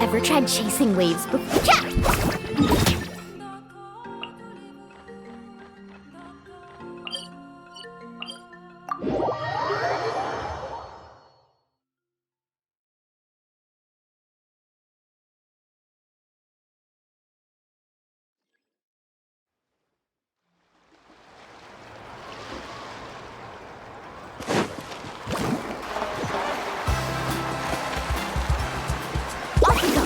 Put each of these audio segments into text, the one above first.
Ever tried chasing waves before? Yeah! Off we go!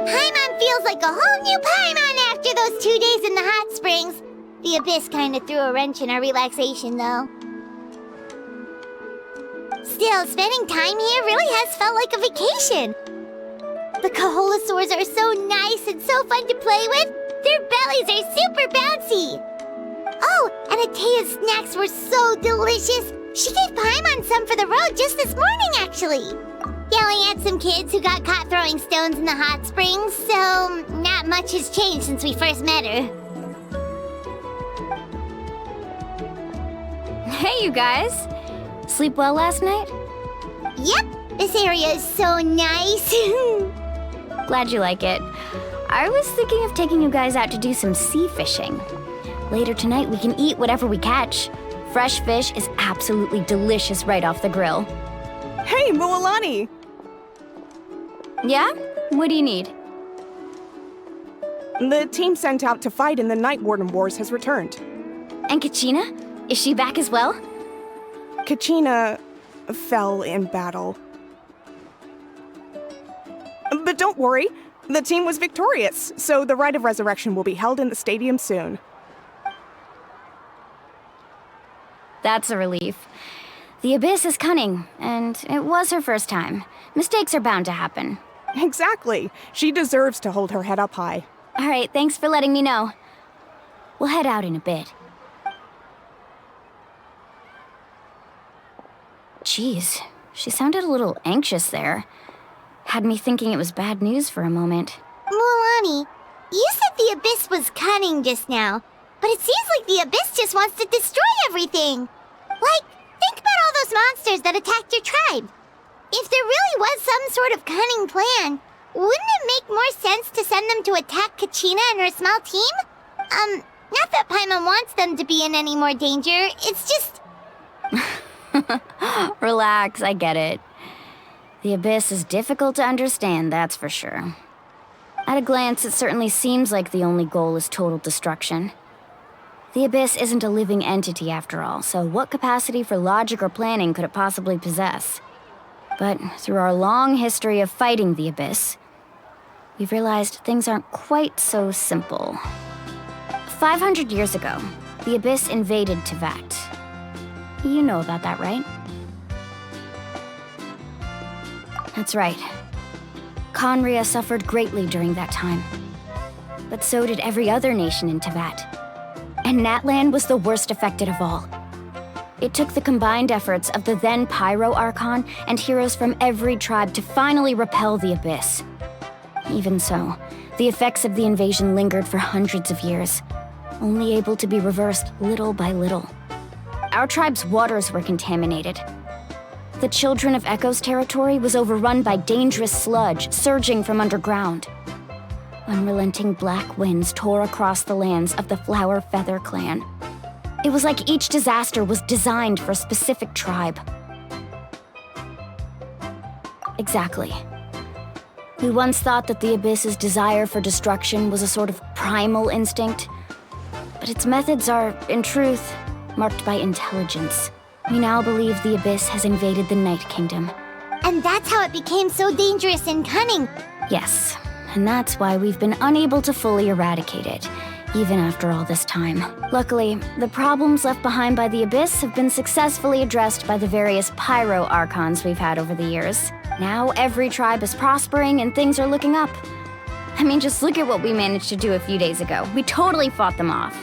Paimon feels like a whole new Paimon after those 2 days in the hot springs. The Abyss kinda threw a wrench in our relaxation, though. Still, spending time here really has felt like a vacation. The Kaholosaurs are so nice and so fun to play with. Their bellies are super bouncy. Oh, and Atea's snacks were so delicious. She gave Paimon some for the road just this morning, actually. Yelling at some kids who got caught throwing stones in the hot springs, so not much has changed since we first met her. Hey, you guys! Sleep well last night? Yep, this area is so nice. Glad you like it. I was thinking of taking you guys out to do some sea fishing. Later tonight, we can eat whatever we catch. Fresh fish is absolutely delicious right off the grill. Hey, Mualani! Yeah? What do you need? The team sent out to fight in the Night Warden Wars has returned. And Kachina? Is she back as well? Kachina fell in battle. But don't worry, the team was victorious, so the Rite of Resurrection will be held in the stadium soon. That's a relief. The Abyss is cunning, and it was her first time. Mistakes are bound to happen. Exactly. She deserves to hold her head up high. All right, thanks for letting me know. We'll head out in a bit. Jeez, she sounded a little anxious there. Had me thinking it was bad news for a moment. Mualani, you said the Abyss was cunning just now, but it seems like the Abyss just wants to destroy everything. Like, think about all those monsters that attacked your tribe. If there really was some sort of cunning plan, wouldn't it make more sense to send them to attack Kachina and her small team? Not that Paimon wants them to be in any more danger, it's just... Relax, I get it. The Abyss is difficult to understand, that's for sure. At a glance, it certainly seems like the only goal is total destruction. The Abyss isn't a living entity after all, so what capacity for logic or planning could it possibly possess? But through our long history of fighting the Abyss, we've realized things aren't quite so simple. 500 years ago, the Abyss invaded Teyvat. You know about that, right? That's right. Khaenri'ah suffered greatly during that time. But so did every other nation in Teyvat. And Natlan was the worst affected of all. It took the combined efforts of the then Pyro Archon and heroes from every tribe to finally repel the Abyss. Even so, the effects of the invasion lingered for hundreds of years, only able to be reversed little by little. Our tribe's waters were contaminated. The Children of Echo's territory was overrun by dangerous sludge surging from underground. Unrelenting black winds tore across the lands of the Flower Feather clan. It was like each disaster was designed for a specific tribe. Exactly. We once thought that the Abyss's desire for destruction was a sort of primal instinct, but its methods are, in truth, marked by intelligence. We now believe the Abyss has invaded the Night Kingdom. And that's how it became so dangerous and cunning. Yes, and that's why we've been unable to fully eradicate it, even after all this time. Luckily, the problems left behind by the Abyss have been successfully addressed by the various Pyro Archons we've had over the years. Now every tribe is prospering and things are looking up. I mean, just look at what we managed to do a few days ago. We totally fought them off.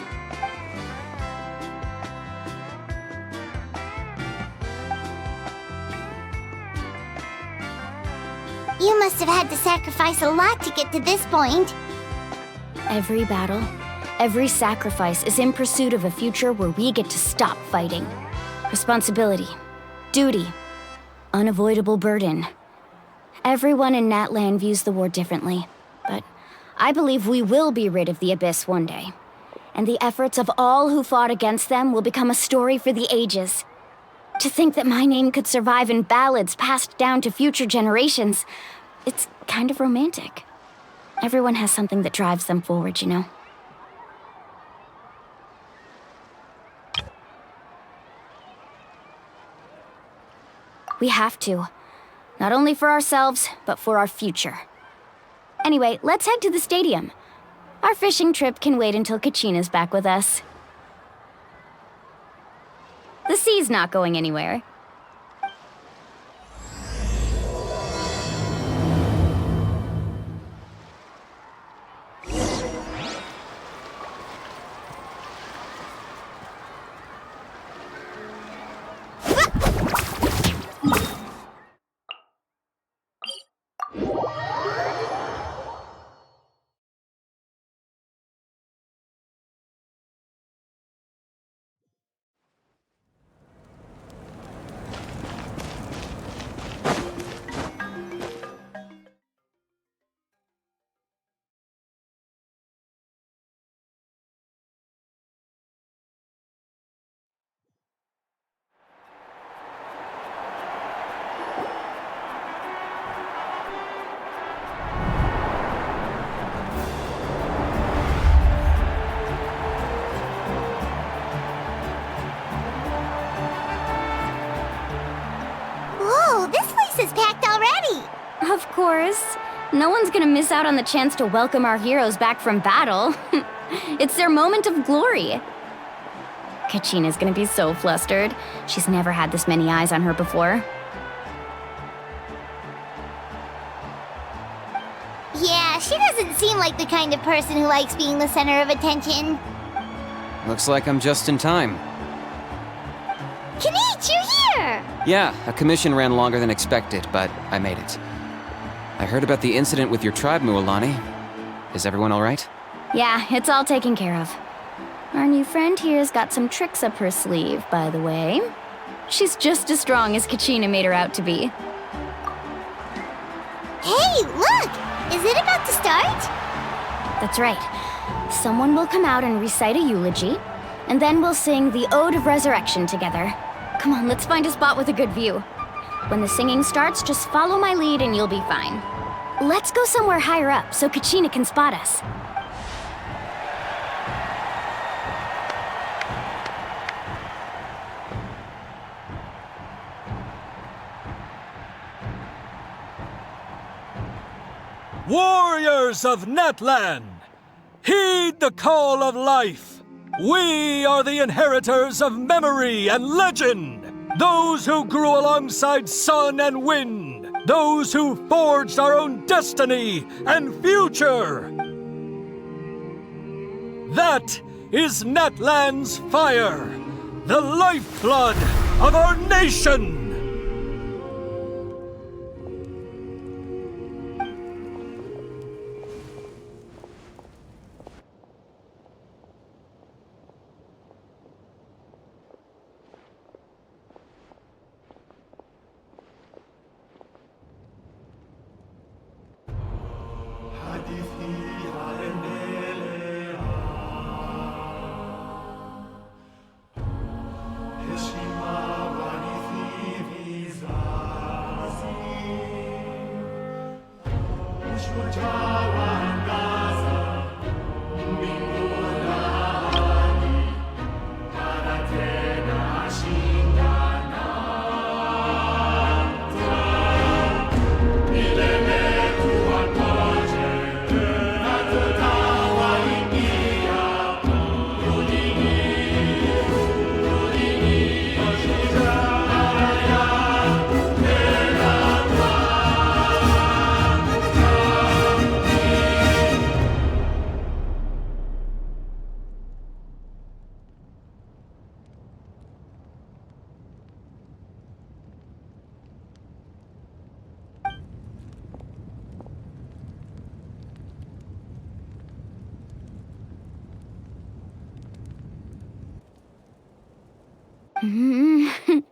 You must have had to sacrifice a lot to get to this point. Every battle, every sacrifice is in pursuit of a future where we get to stop fighting. Responsibility, duty, unavoidable burden. Everyone in Natlan views the war differently, but I believe we will be rid of the Abyss one day. And the efforts of all who fought against them will become a story for the ages. To think that my name could survive in ballads passed down to future generations, it's kind of romantic. Everyone has something that drives them forward, you know? We have to. Not only for ourselves, but for our future. Anyway, let's head to the stadium. Our fishing trip can wait until Kachina's back with us. The sea's not going anywhere. Whoa, this place is packed already! Of course. No one's gonna miss out on the chance to welcome our heroes back from battle. It's their moment of glory. Kachina's gonna be so flustered. She's never had this many eyes on her before. Yeah, she doesn't seem like the kind of person who likes being the center of attention. Looks like I'm just in time. Kinich, you're here! Yeah, a commission ran longer than expected, but I made it. I heard about the incident with your tribe, Mualani. Is everyone all right? Yeah, it's all taken care of. Our new friend here's got some tricks up her sleeve, by the way. She's just as strong as Kachina made her out to be. Hey, look! Is it about to start? That's right. Someone will come out and recite a eulogy, and then we'll sing the Ode of Resurrection together. Come on, let's find a spot with a good view. When the singing starts, just follow my lead and you'll be fine. Let's go somewhere higher up so Kachina can spot us. Warriors of Natlan, heed the call of life. We are the inheritors of memory and legend. Those who grew alongside sun and wind. Those who forged our own destiny and future. That is Natlan's fire, the lifeblood of our nation. I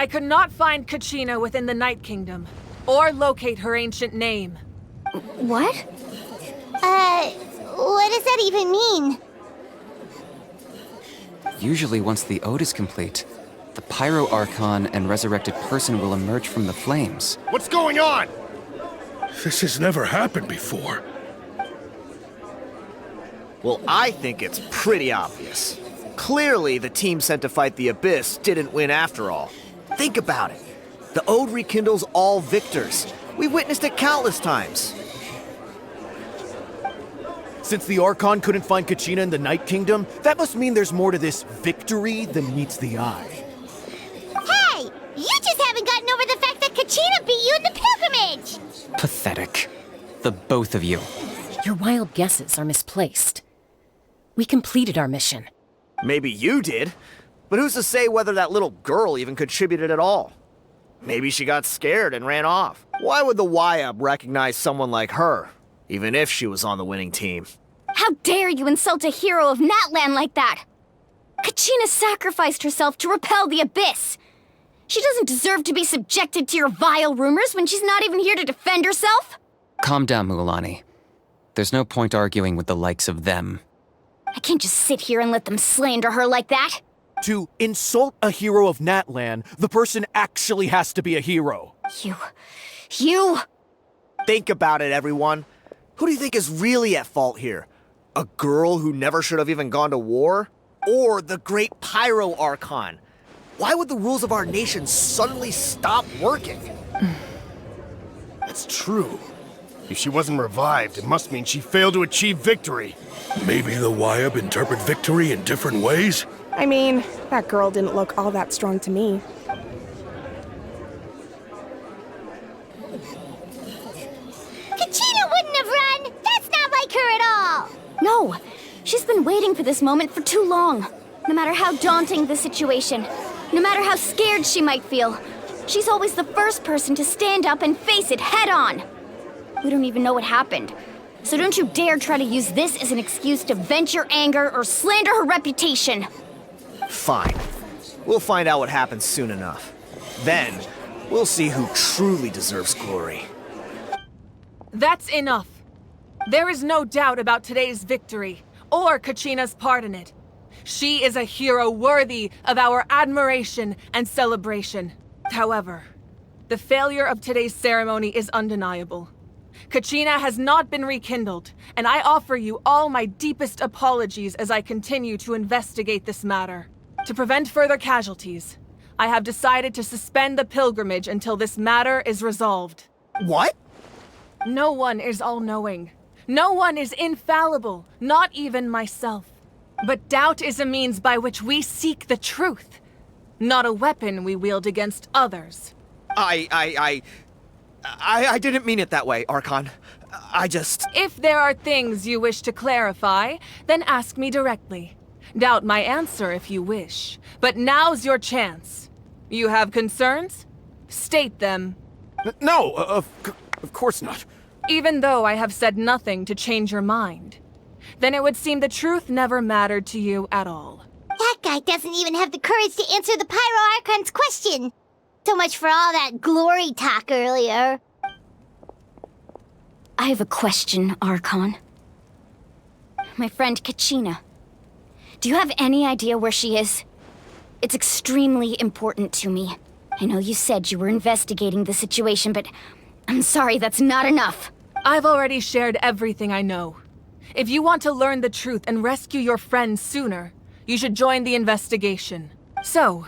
could not find Kachina within the Night Kingdom, or locate her ancient name. What? What does that even mean? Usually once the ode is complete, the Pyro Archon and resurrected person will emerge from the flames. What's going on? This has never happened before. Well, I think it's pretty obvious. Clearly, the team sent to fight the Abyss didn't win after all. Think about it. The Ode rekindles all victors. We've witnessed it countless times. Since the Archon couldn't find Kachina in the Night Kingdom, that must mean there's more to this victory than meets the eye. Hey! You just haven't gotten over the fact that Kachina beat you in the pilgrimage! Pathetic. The both of you. Your wild guesses are misplaced. We completed our mission. Maybe you did, but who's to say whether that little girl even contributed at all? Maybe she got scared and ran off. Why would the YUB recognize someone like her, even if she was on the winning team? How dare you insult a hero of Natlan like that? Kachina sacrificed herself to repel the Abyss. She doesn't deserve to be subjected to your vile rumors when she's not even here to defend herself. Calm down, Mualani. There's no point arguing with the likes of them. I can't just sit here and let them slander her like that. To insult a hero of Natlan, the person actually has to be a hero. You... Think about it, everyone. Who do you think is really at fault here? A girl who never should have even gone to war? Or the great Pyro Archon? Why would the rules of our nation suddenly stop working? That's true. If she wasn't revived, it must mean she failed to achieve victory. Maybe the YUB interpret victory in different ways? I mean, that girl didn't look all that strong to me. Kachina wouldn't have run! That's not like her at all! No, she's been waiting for this moment for too long. No matter how daunting the situation, no matter how scared she might feel, she's always the first person to stand up and face it head on. We don't even know what happened, so don't you dare try to use this as an excuse to vent your anger or slander her reputation. Fine. We'll find out what happens soon enough. Then, we'll see who truly deserves glory. That's enough. There is no doubt about today's victory, or Kachina's part in it. She is a hero worthy of our admiration and celebration. However, the failure of today's ceremony is undeniable. Kachina has not been rekindled, and I offer you all my deepest apologies as I continue to investigate this matter. To prevent further casualties, I have decided to suspend the pilgrimage until this matter is resolved. What? No one is all-knowing. No one is infallible, not even myself. But doubt is a means by which we seek the truth, not a weapon we wield against others. I didn't mean it that way, Archon. If there are things you wish to clarify, then ask me directly. Doubt my answer if you wish, but now's your chance. You have concerns? State them. No, of course not. Even though I have said nothing to change your mind, then it would seem the truth never mattered to you at all. That guy doesn't even have the courage to answer the Pyro Archon's question. So much for all that glory talk earlier. I have a question, Archon. My friend Kachina. Do you have any idea where she is? It's extremely important to me. I know you said you were investigating the situation, but I'm sorry, that's not enough. I've already shared everything I know. If you want to learn the truth and rescue your friend sooner, you should join the investigation. So,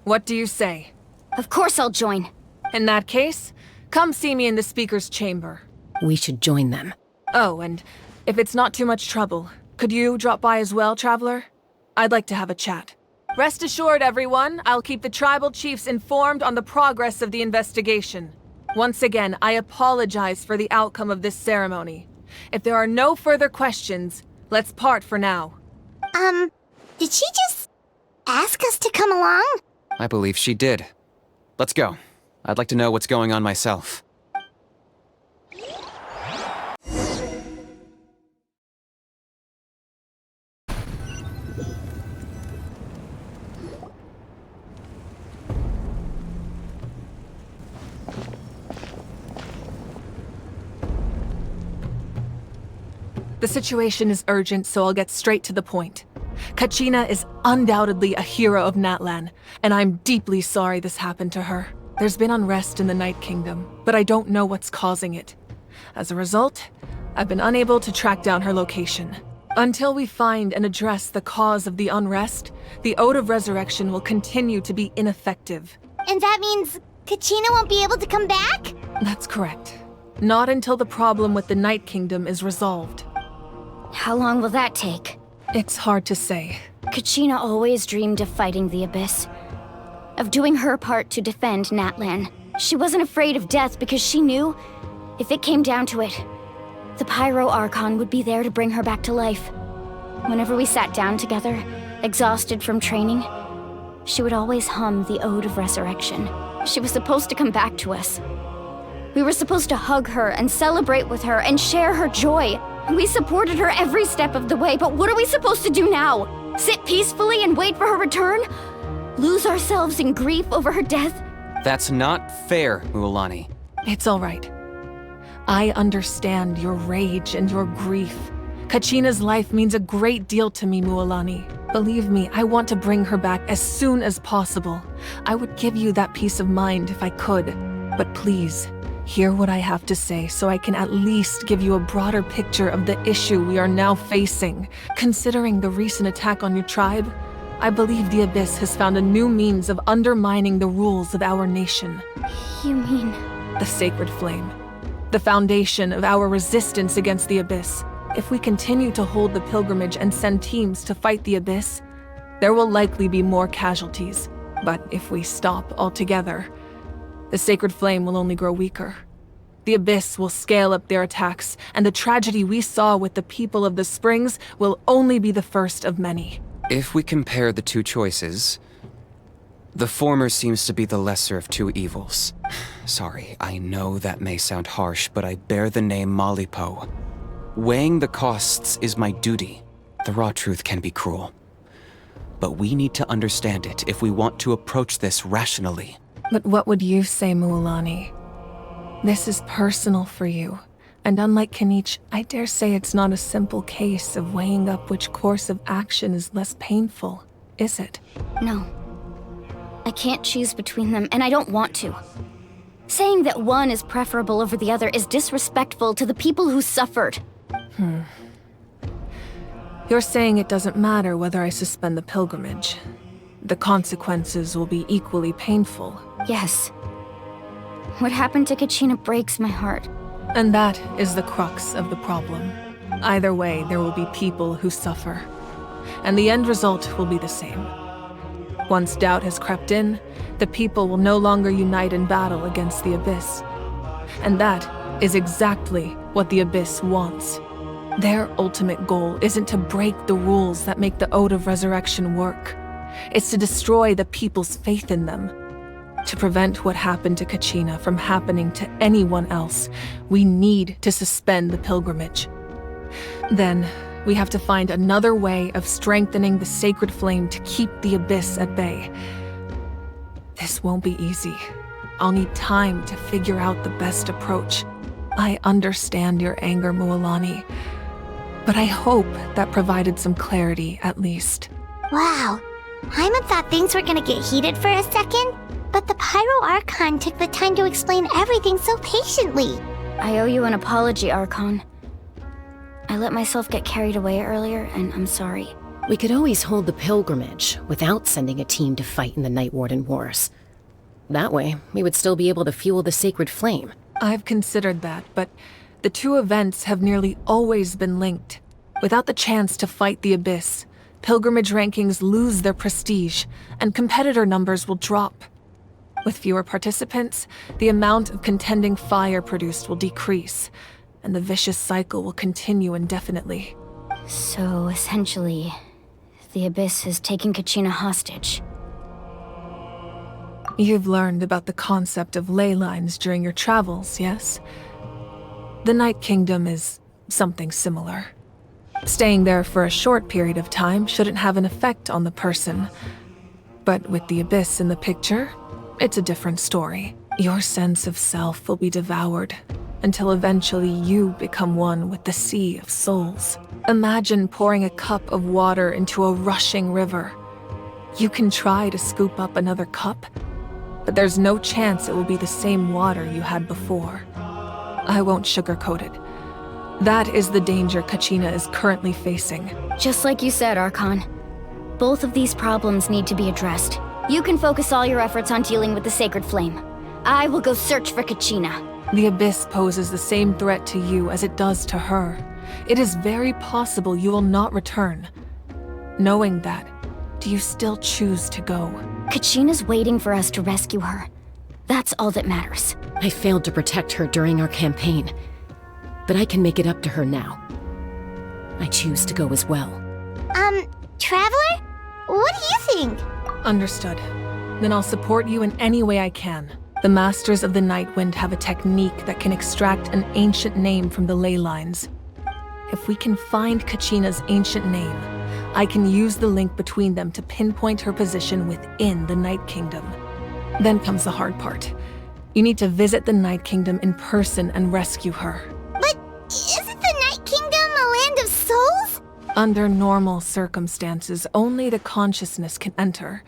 what do you say? Of course I'll join. In that case, come see me in the speaker's chamber. We should join them. Oh, and if it's not too much trouble, could you drop by as well, Traveler? I'd like to have a chat. Rest assured, everyone, I'll keep the tribal chiefs informed on the progress of the investigation. Once again, I apologize for the outcome of this ceremony. If there are no further questions, let's part for now. Did she just ask us to come along? I believe she did. Let's go. I'd like to know what's going on myself. The situation is urgent, so I'll get straight to the point. Kachina is undoubtedly a hero of Natlan, and I'm deeply sorry this happened to her. There's been unrest in the Night Kingdom, but I don't know what's causing it. As a result, I've been unable to track down her location. Until we find and address the cause of the unrest, the Ode of Resurrection will continue to be ineffective. And that means Kachina won't be able to come back? That's correct. Not until the problem with the Night Kingdom is resolved. How long will that take? It's hard to say. Kachina always dreamed of fighting the Abyss. Of doing her part to defend Natlan. She wasn't afraid of death because she knew, if it came down to it, the Pyro Archon would be there to bring her back to life. Whenever we sat down together, exhausted from training, she would always hum the Ode of Resurrection. She was supposed to come back to us. We were supposed to hug her and celebrate with her and share her joy. We supported her every step of the way, but what are we supposed to do now? Sit peacefully and wait for her return? Lose ourselves in grief over her death? That's not fair, Mualani. It's all right. I understand your rage and your grief. Kachina's life means a great deal to me, Mualani. Believe me, I want to bring her back as soon as possible. I would give you that peace of mind if I could. But please, hear what I have to say so I can at least give you a broader picture of the issue we are now facing. Considering the recent attack on your tribe, I believe the Abyss has found a new means of undermining the rules of our nation. You mean... The Sacred Flame. The foundation of our resistance against the Abyss. If we continue to hold the pilgrimage and send teams to fight the Abyss, there will likely be more casualties. But if we stop altogether, the Sacred Flame will only grow weaker. The Abyss will scale up their attacks, and the tragedy we saw with the people of the Springs will only be the first of many. If we compare the two choices, the former seems to be the lesser of two evils. Sorry, I know that may sound harsh, but I bear the name Malipo. Weighing the costs is my duty. The raw truth can be cruel. But we need to understand it if we want to approach this rationally. But what would you say, Mualani? This is personal for you. And unlike Kinich, I dare say it's not a simple case of weighing up which course of action is less painful, is it? No. I can't choose between them, and I don't want to. Saying that one is preferable over the other is disrespectful to the people who suffered. You're saying it doesn't matter whether I suspend the pilgrimage. The consequences will be equally painful. Yes. What happened to Kachina breaks my heart. And that is the crux of the problem. Either way, there will be people who suffer. And the end result will be the same. Once doubt has crept in, the people will no longer unite in battle against the Abyss. And that is exactly what the Abyss wants. Their ultimate goal isn't to break the rules that make the Ode of Resurrection work. It's to destroy the people's faith in them. To prevent what happened to Kachina from happening to anyone else, we need to suspend the pilgrimage. Then, we have to find another way of strengthening the Sacred Flame to keep the Abyss at bay. This won't be easy. I'll need time to figure out the best approach. I understand your anger, Mualani, but I hope that provided some clarity at least. Wow. Hyman thought things were gonna get heated for a second, but the Pyro Archon took the time to explain everything so patiently. I owe you an apology, Archon. I let myself get carried away earlier, and I'm sorry. We could always hold the pilgrimage without sending a team to fight in the Night Warden Wars. That way, we would still be able to fuel the Sacred Flame. I've considered that, but the two events have nearly always been linked. Without the chance to fight the Abyss, pilgrimage rankings lose their prestige, and competitor numbers will drop. With fewer participants, the amount of contending fire produced will decrease, and the vicious cycle will continue indefinitely. So, essentially, the Abyss has taken Kachina hostage. You've learned about the concept of ley lines during your travels, yes? The Night Kingdom is something similar. Staying there for a short period of time shouldn't have an effect on the person. But with the Abyss in the picture, it's a different story. Your sense of self will be devoured, until eventually you become one with the Sea of Souls. Imagine pouring a cup of water into a rushing river. You can try to scoop up another cup, but there's no chance it will be the same water you had before. I won't sugarcoat it. That is the danger Kachina is currently facing. Just like you said, Archon. Both of these problems need to be addressed. You can focus all your efforts on dealing with the Sacred Flame. I will go search for Kachina. The Abyss poses the same threat to you as it does to her. It is very possible you will not return. Knowing that, do you still choose to go? Kachina's waiting for us to rescue her. That's all that matters. I failed to protect her during our campaign, but I can make it up to her now. I choose to go as well. Traveler? What do you think? Understood. Then I'll support you in any way I can. The Masters of the Nightwind have a technique that can extract an ancient name from the ley lines. If we can find Kachina's ancient name, I can use the link between them to pinpoint her position within the Night Kingdom. Then comes the hard part. You need to visit the Night Kingdom in person and rescue her. But isn't the Night Kingdom a land of souls? Under normal circumstances, only the consciousness can enter.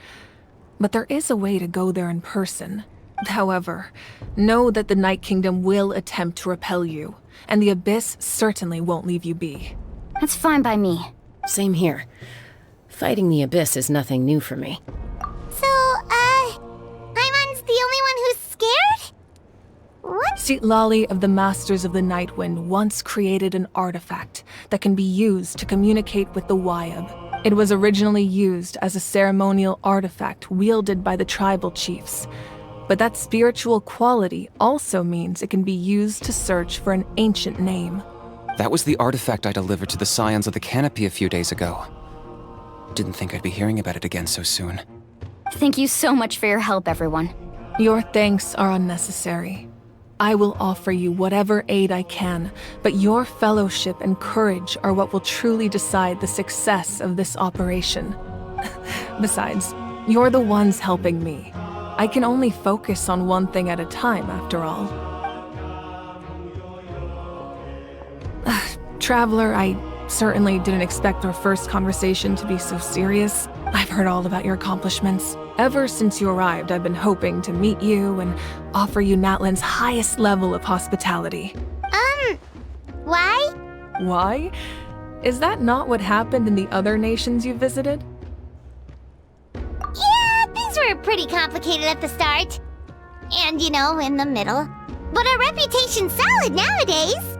But there is a way to go there in person. However, know that the Night Kingdom will attempt to repel you, and the Abyss certainly won't leave you be. That's fine by me. Same here. Fighting the Abyss is nothing new for me. So, Paimon's the only one who's scared? What? Citlali of the Masters of the Nightwind once created an artifact that can be used to communicate with the Wyab. It was originally used as a ceremonial artifact wielded by the tribal chiefs. But that spiritual quality also means it can be used to search for an ancient name. That was the artifact I delivered to the Scions of the Canopy a few days ago. Didn't think I'd be hearing about it again so soon. Thank you so much for your help, everyone. Your thanks are unnecessary. I will offer you whatever aid I can, but your fellowship and courage are what will truly decide the success of this operation. Besides, you're the ones helping me. I can only focus on one thing at a time, after all. Traveler, I certainly didn't expect our first conversation to be so serious. I've heard all about your accomplishments. Ever since you arrived, I've been hoping to meet you and offer you Natlan's highest level of hospitality. Why? Why? Is that not what happened in the other nations you visited? Yeah, things were pretty complicated at the start. And, in the middle. But our reputation's solid nowadays.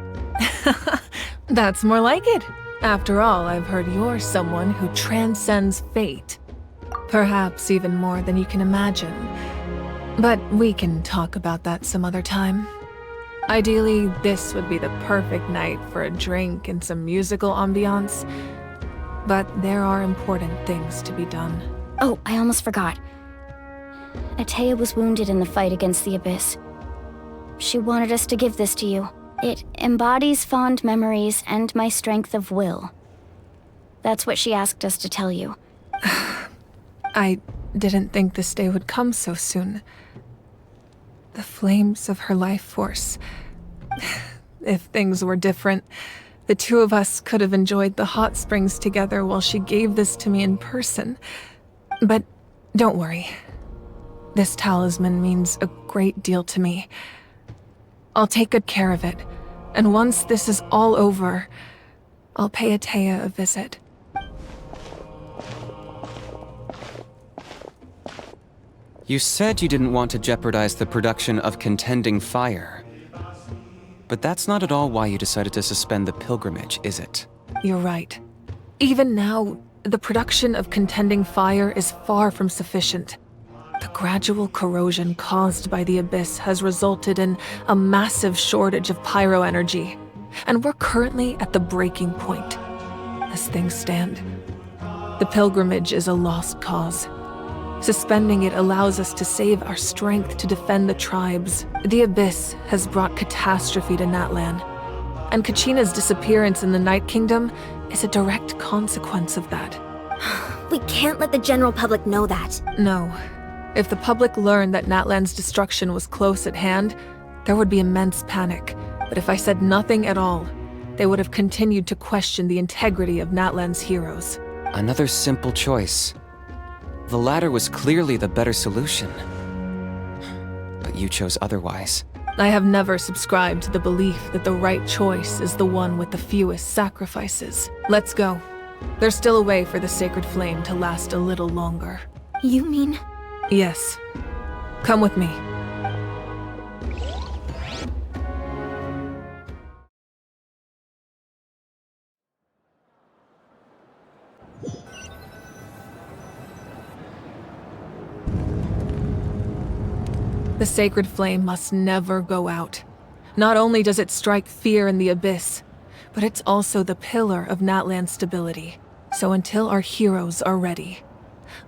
That's more like it. After all, I've heard you're someone who transcends fate. Perhaps even more than you can imagine. But we can talk about that some other time. Ideally, this would be the perfect night for a drink and some musical ambiance. But there are important things to be done. Oh, I almost forgot. Atea was wounded in the fight against the Abyss. She wanted us to give this to you. It embodies fond memories and my strength of will. That's what she asked us to tell you. I didn't think this day would come so soon. The flames of her life force. If things were different, the two of us could have enjoyed the hot springs together while she gave this to me in person. But don't worry. This talisman means a great deal to me. I'll take good care of it, and once this is all over, I'll pay Atea a visit. You said you didn't want to jeopardize the production of Contending Fire. But that's not at all why you decided to suspend the pilgrimage, is it? You're right. Even now, the production of Contending Fire is far from sufficient. The gradual corrosion caused by the Abyss has resulted in a massive shortage of pyro energy, and we're currently at the breaking point. As things stand, the pilgrimage is a lost cause. Suspending it allows us to save our strength to defend the tribes. The Abyss has brought catastrophe to Natlan, and Kachina's disappearance in the Night Kingdom is a direct consequence of that. We can't let the general public know that. No. If the public learned that Natlan's destruction was close at hand, there would be immense panic. But if I said nothing at all, they would have continued to question the integrity of Natlan's heroes. Another simple choice. The latter was clearly the better solution. But you chose otherwise. I have never subscribed to the belief that the right choice is the one with the fewest sacrifices. Let's go. There's still a way for the sacred flame to last a little longer. You mean? Yes. Come with me. The sacred flame must never go out. Not only does it strike fear in the abyss, but it's also the pillar of Natlan's stability. So until our heroes are ready,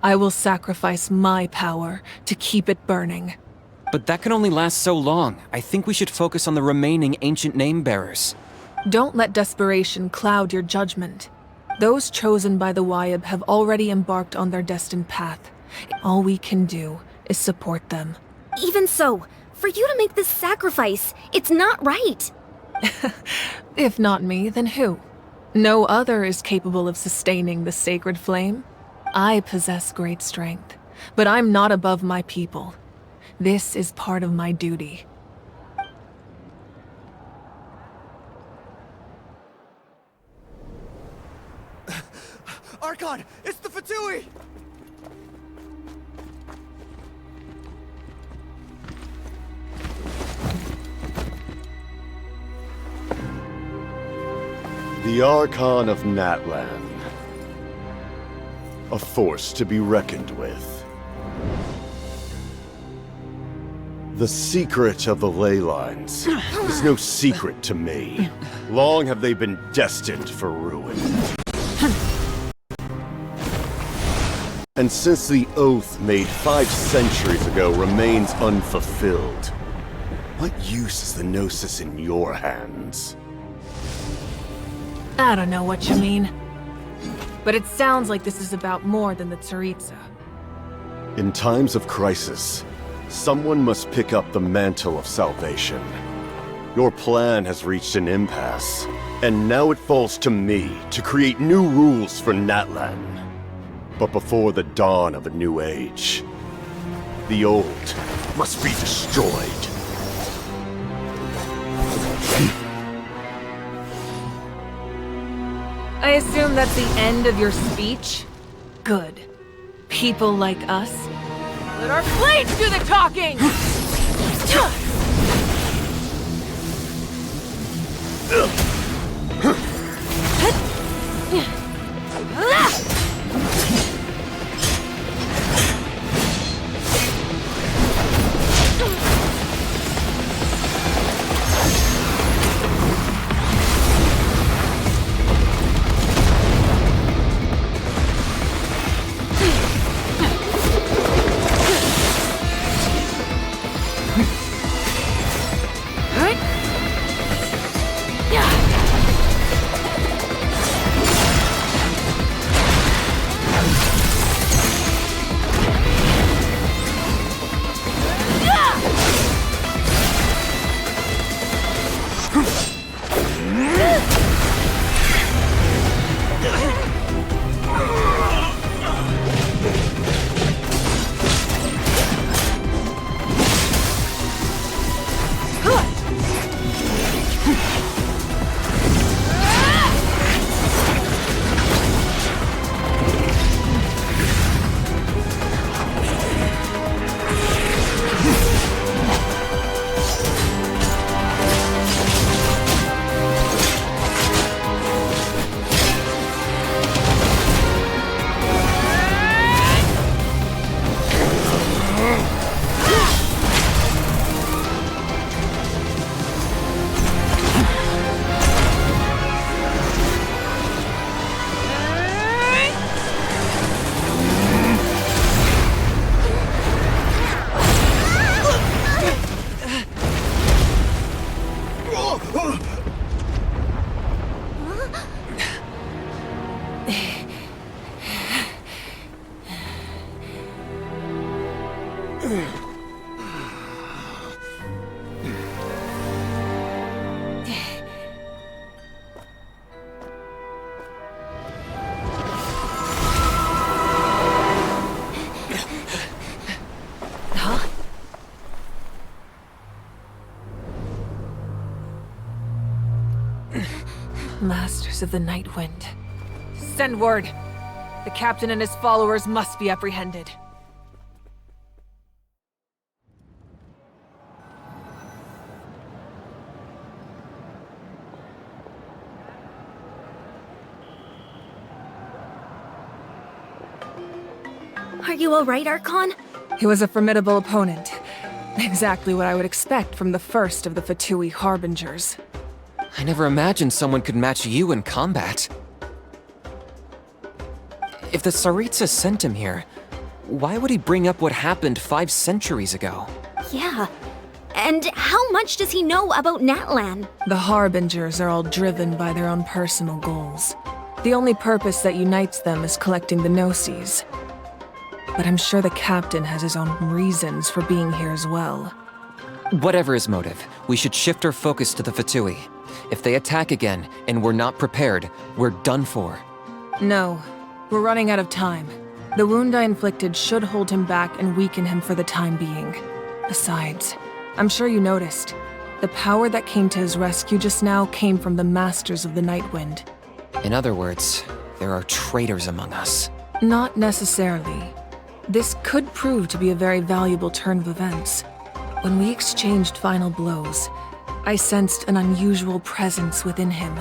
I will sacrifice my power to keep it burning. But that can only last so long. I think we should focus on the remaining ancient name-bearers. Don't let desperation cloud your judgment. Those chosen by the Wayab have already embarked on their destined path. All we can do is support them. Even so, for you to make this sacrifice, it's not right. If not me, then who? No other is capable of sustaining the sacred flame. I possess great strength, but I'm not above my people. This is part of my duty. Archon, it's the Fatui! The Archon of Natlan. A force to be reckoned with. The secret of the ley lines is no secret to me. Long have they been destined for ruin. And since the oath made 5 centuries ago remains unfulfilled, what use is the Gnosis in your hands? I don't know what you mean. But it sounds like this is about more than the Tsaritsa. In times of crisis, someone must pick up the mantle of salvation. Your plan has reached an impasse, and now it falls to me to create new rules for Natlan. But before the dawn of a new age, the old must be destroyed. I assume that's the end of your speech? Good. People like us, let our blades do the talking! Yeah. Masters of the Night Wind. Send word. The captain and his followers must be apprehended. Are you alright, Archon? He was a formidable opponent. Exactly what I would expect from the first of the Fatui Harbingers. I never imagined someone could match you in combat. If the Tsaritsa sent him here, why would he bring up what happened 5 centuries ago? Yeah. And how much does he know about Natlan? The Harbingers are all driven by their own personal goals. The only purpose that unites them is collecting the Gnosis. But I'm sure the captain has his own reasons for being here as well. Whatever his motive, we should shift our focus to the Fatui. If they attack again, and we're not prepared, we're done for. No, we're running out of time. The wound I inflicted should hold him back and weaken him for the time being. Besides, I'm sure you noticed, the power that came to his rescue just now came from the Masters of the Night Wind. In other words, there are traitors among us. Not necessarily. This could prove to be a very valuable turn of events. When we exchanged final blows, I sensed an unusual presence within him.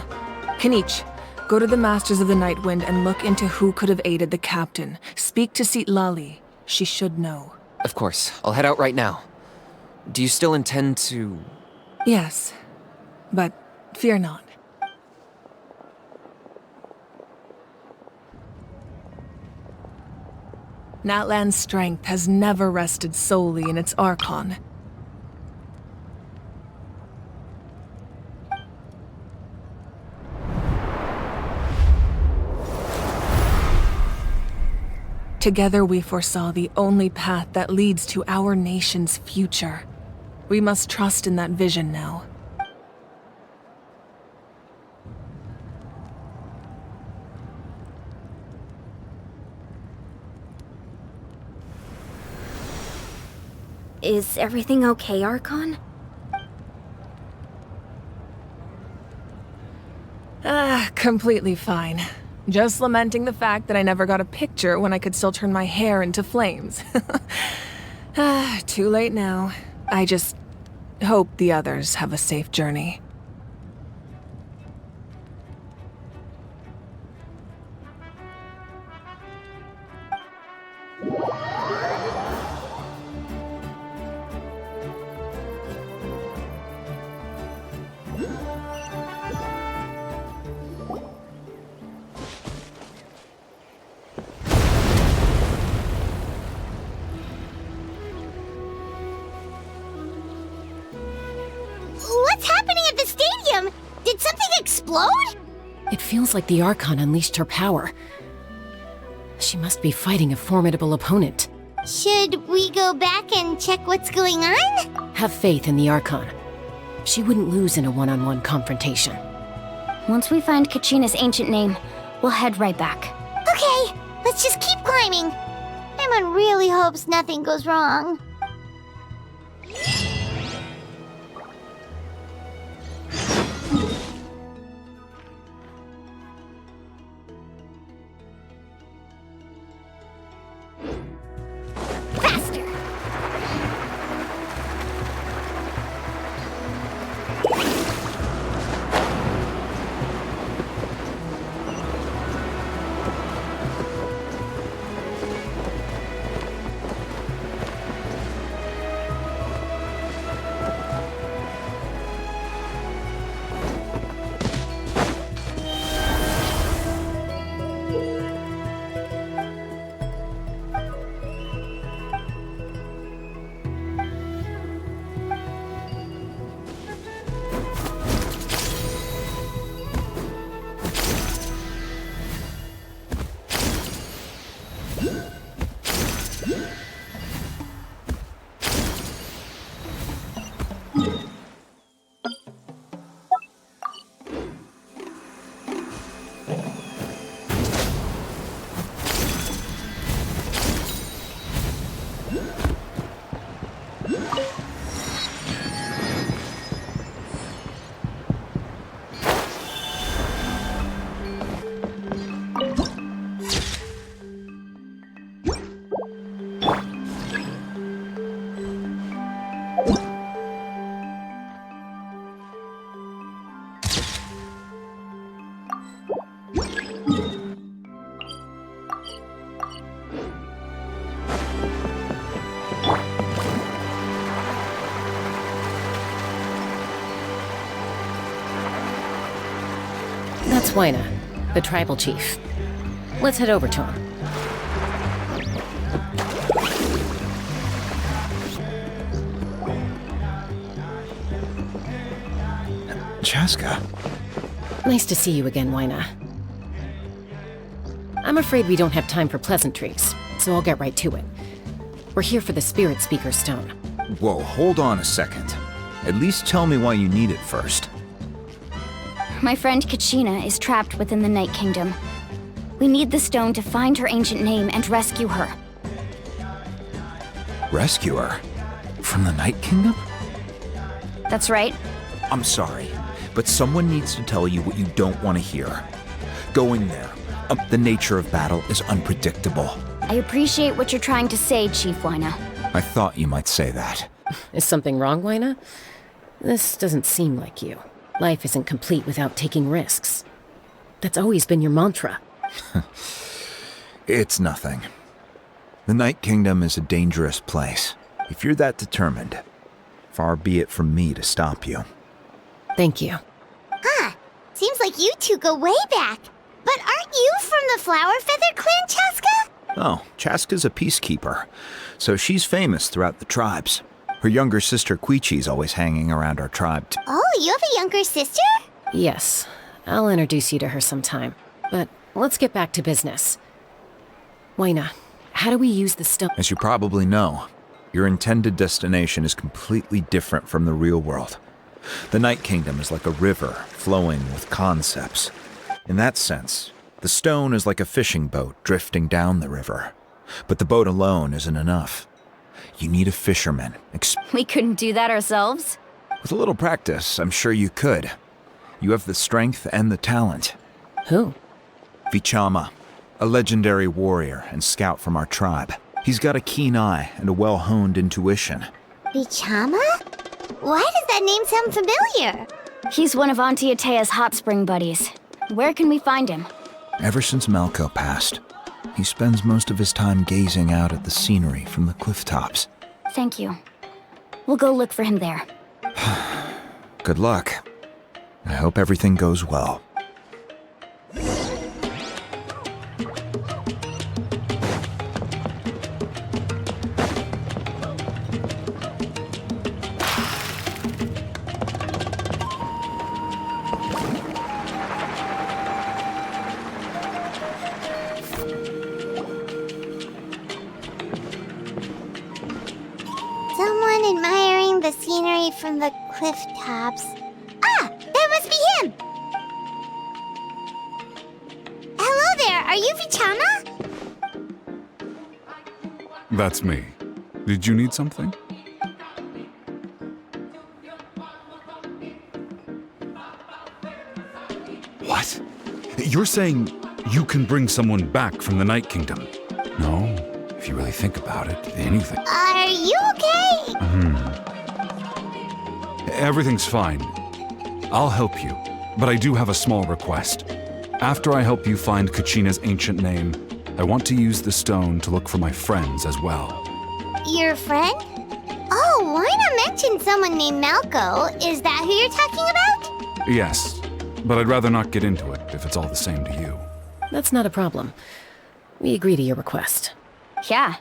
Kinich, go to the Masters of the Night Wind and look into who could have aided the captain. Speak to Citlali. She should know. Of course, I'll head out right now. Do you still intend to... Yes, but fear not. Natlan's strength has never rested solely in its Archon. Together we foresaw the only path that leads to our nation's future. We must trust in that vision now. Is everything okay, Archon? Completely fine. Just lamenting the fact that I never got a picture when I could still turn my hair into flames. Too late now. I just hope the others have a safe journey. What's happening at the stadium? Did something explode? It feels like the Archon unleashed her power. She must be fighting a formidable opponent. Should we go back and check what's going on? Have faith in the Archon. She wouldn't lose in a one-on-one confrontation. Once we find Kachina's ancient name, we'll head right back. Okay, let's just keep climbing. Everyone really hopes nothing goes wrong. Faster! That's Waina, the tribal chief. Let's head over to him. Chaska. Nice to see you again, Waina. I'm afraid we don't have time for pleasantries, so I'll get right to it. We're here for the Spirit Speaker Stone. Whoa, hold on a second. At least tell me why you need it first. My friend Kachina is trapped within the Night Kingdom. We need the stone to find her ancient name and rescue her. Rescue her? From the Night Kingdom? That's right. I'm sorry, but someone needs to tell you what you don't want to hear. Going there. The nature of battle is unpredictable. I appreciate what you're trying to say, Chief Waina. I thought you might say that. Is something wrong, Waina? This doesn't seem like you. Life isn't complete without taking risks. That's always been your mantra. It's nothing. The Night Kingdom is a dangerous place. If you're that determined, far be it from me to stop you. Thank you. Huh. Seems like you two go way back. But aren't you from the Flower Feather Clan, Chaska? Oh, Chaska's a peacekeeper, so she's famous throughout the tribes. Her younger sister Quichi's always hanging around our tribe. Oh, you have a younger sister? Yes, I'll introduce you to her sometime. But let's get back to business. Waina, how do we use the stone? As you probably know, your intended destination is completely different from the real world. The Night Kingdom is like a river flowing with concepts. In that sense, the stone is like a fishing boat drifting down the river. But the boat alone isn't enough. You need a fisherman. We couldn't do that ourselves? With a little practice, I'm sure you could. You have the strength and the talent. Who? Vichama, a legendary warrior and scout from our tribe. He's got a keen eye and a well-honed intuition. Vichama? Why does that name sound familiar? He's one of Auntie Atea's hot spring buddies. Where can we find him? Ever since Malko passed, he spends most of his time gazing out at the scenery from the cliff tops. Thank you. We'll go look for him there. Good luck. I hope everything goes well. Someone admiring the scenery from the cliff tops. Ah! That must be him! Hello there, are you Vichama? That's me. Did you need something? What? You're saying you can bring someone back from the Night Kingdom? No, if you really think about it, anything. Are you okay? Everything's fine. I'll help you, but I do have a small request. After I help you find Kachina's ancient name, I want to use the stone to look for my friends as well. Your friend? Oh, Waina mentioned someone named Malko. Is that who you're talking about? Yes, but I'd rather not get into it if it's all the same to you. That's not a problem. We agree to your request. Yeah.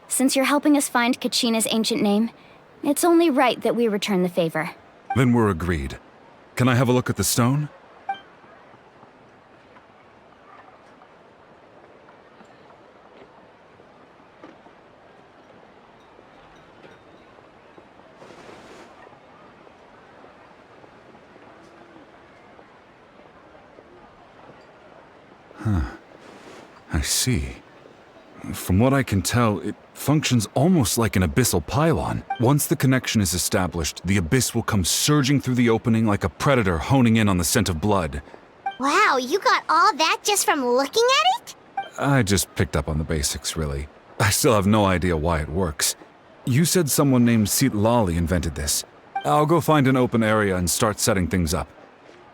Since you're helping us find Kachina's ancient name, it's only right that we return the favor. Then we're agreed. Can I have a look at the stone? I see. From what I can tell, it functions almost like an abyssal pylon. Once the connection is established, the abyss will come surging through the opening like a predator honing in on the scent of blood. Wow, you got all that just from looking at it? I just picked up on the basics, really. I still have no idea why it works. You said someone named Sitlali invented this. I'll go find an open area and start setting things up.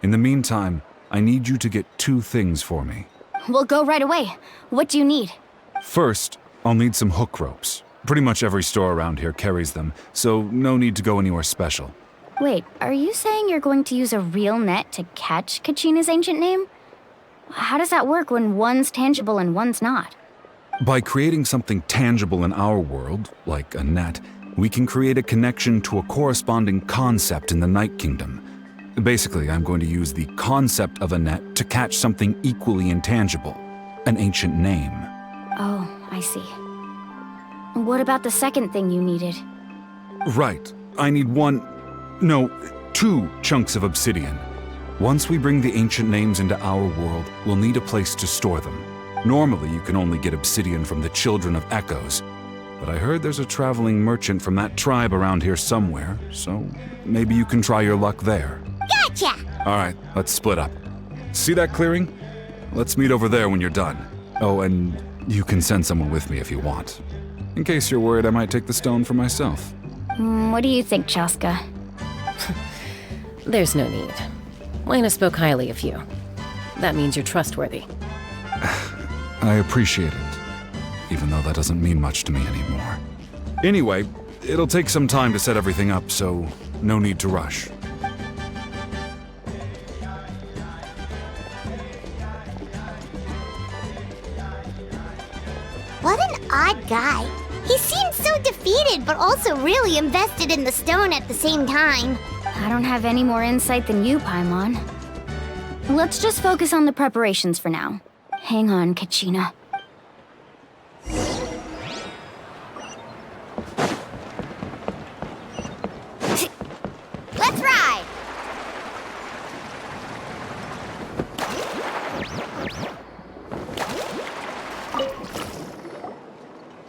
In the meantime, I need you to get 2 things for me. We'll go right away. What do you need? First, I'll need some hook ropes. Pretty much every store around here carries them, so no need to go anywhere special. Wait, are you saying you're going to use a real net to catch Kachina's ancient name? How does that work when one's tangible and one's not? By creating something tangible in our world, like a net, we can create a connection to a corresponding concept in the Night Kingdom. Basically, I'm going to use the concept of a net to catch something equally intangible, an ancient name. Oh, I see. What about the second thing you needed? Right. I need two chunks of obsidian. Once we bring the ancient names into our world, we'll need a place to store them. Normally, you can only get obsidian from the Children of Echoes, but I heard there's a traveling merchant from that tribe around here somewhere, so maybe you can try your luck there. Gotcha! All right, let's split up. See that clearing? Let's meet over there when you're done. Oh, and you can send someone with me if you want. In case you're worried I might take the stone for myself. What do you think, Chaska? There's no need. Lena spoke highly of you. That means you're trustworthy. I appreciate it, even though that doesn't mean much to me anymore. Anyway, it'll take some time to set everything up, so no need to rush. What an odd guy. He seems so defeated, but also really invested in the stone at the same time. I don't have any more insight than you, Paimon. Let's just focus on the preparations for now. Hang on, Kachina. Let's ride!